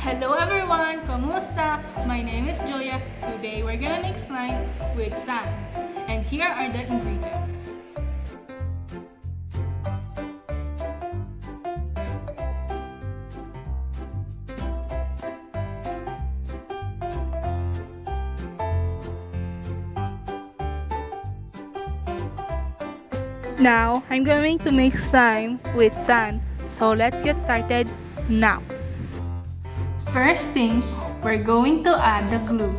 Hello everyone! Kamusta? My name is Joya. Today we're gonna make slime with sand. And here are the ingredients. Now, I'm going to make slime with sand. So let's get started now. First thing, we're going to add the glue.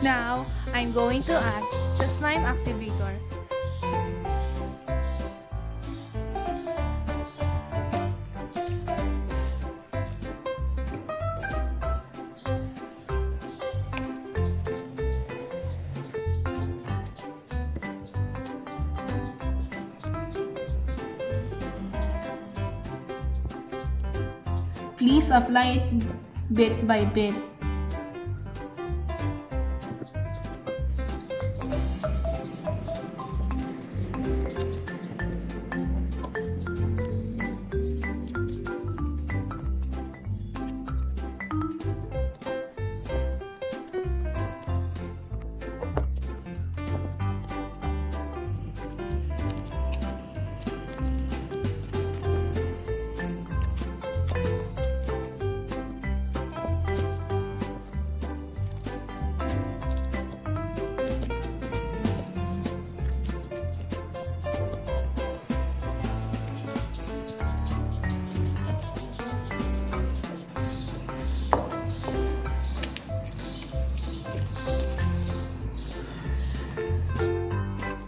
Now, I'm going to add the slime activator. Please apply it bit by bit.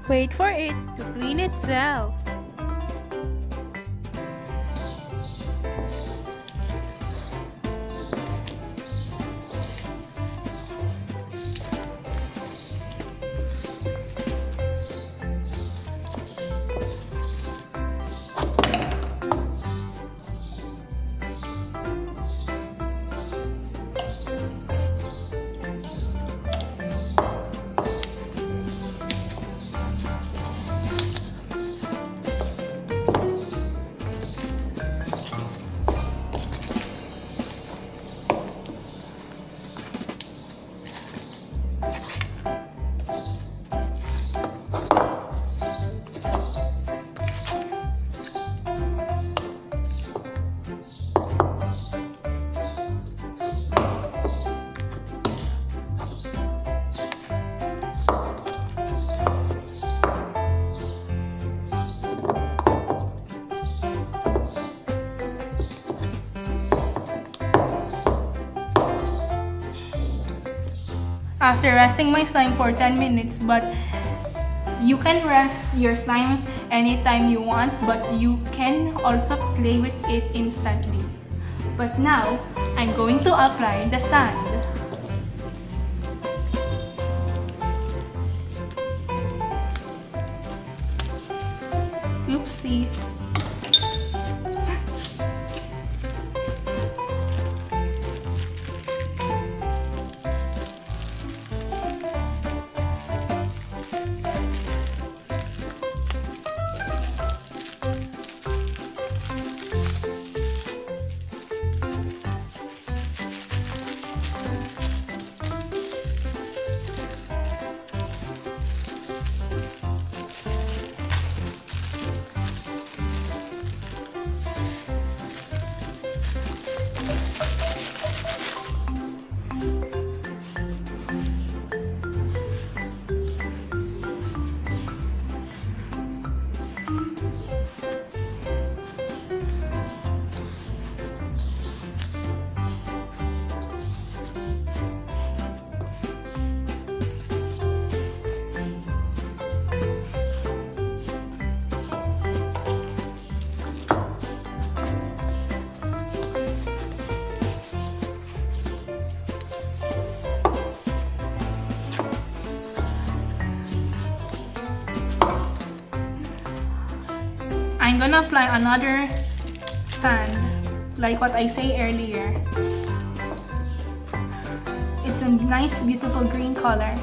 Wait for it to clean itself. After resting my slime for 10 minutes, but you can rest your slime anytime you want, but you can also play with it instantly. But now, I'm going to apply the sand. Oopsie. I'm gonna apply another sand, like what I say earlier. It's a nice, beautiful green color.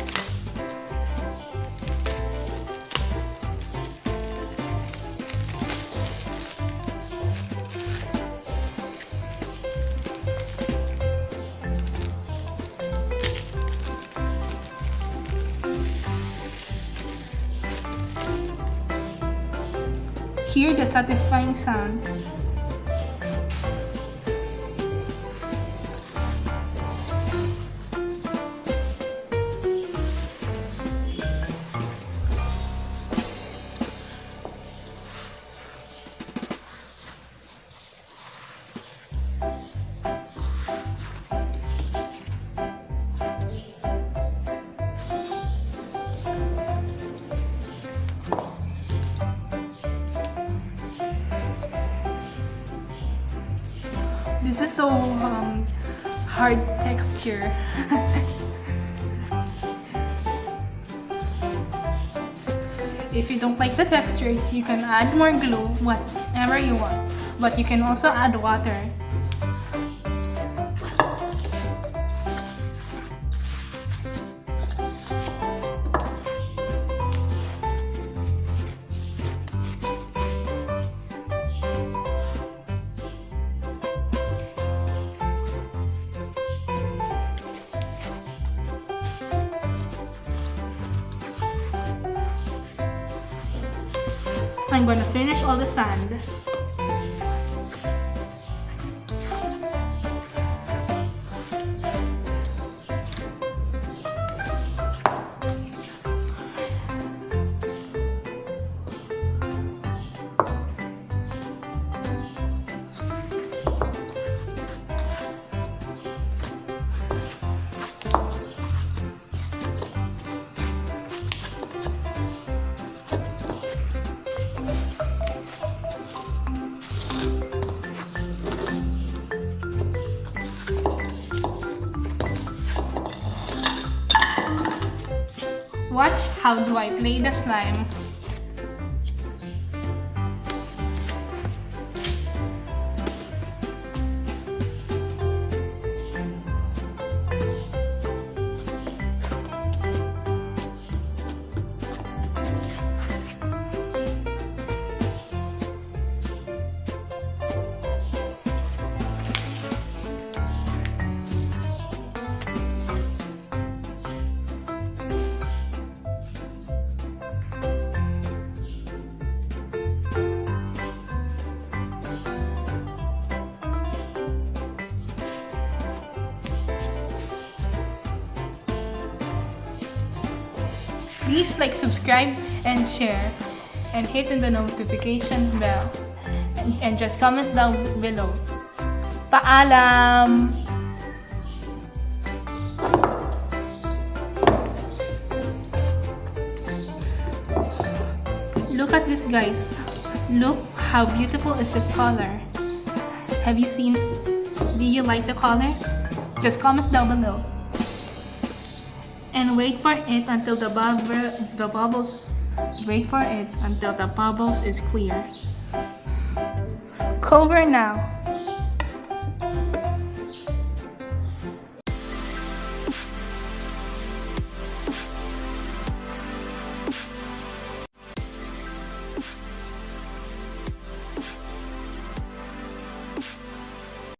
Hear the satisfying sound. This is so hard texture. If you don't like the texture, you can add more glue, whatever you want. But you can also add water. I'm going to finish all the sand. Watch how do I play the slime. Please like, subscribe, and share, and hit the notification bell, and just comment down below. Paalam! Look at this, guys. Look how beautiful is the color. Have you seen? Do you like the colors? Just comment down below. And wait for it until the bubbles. Wait for it until the bubbles is clear. Cover now.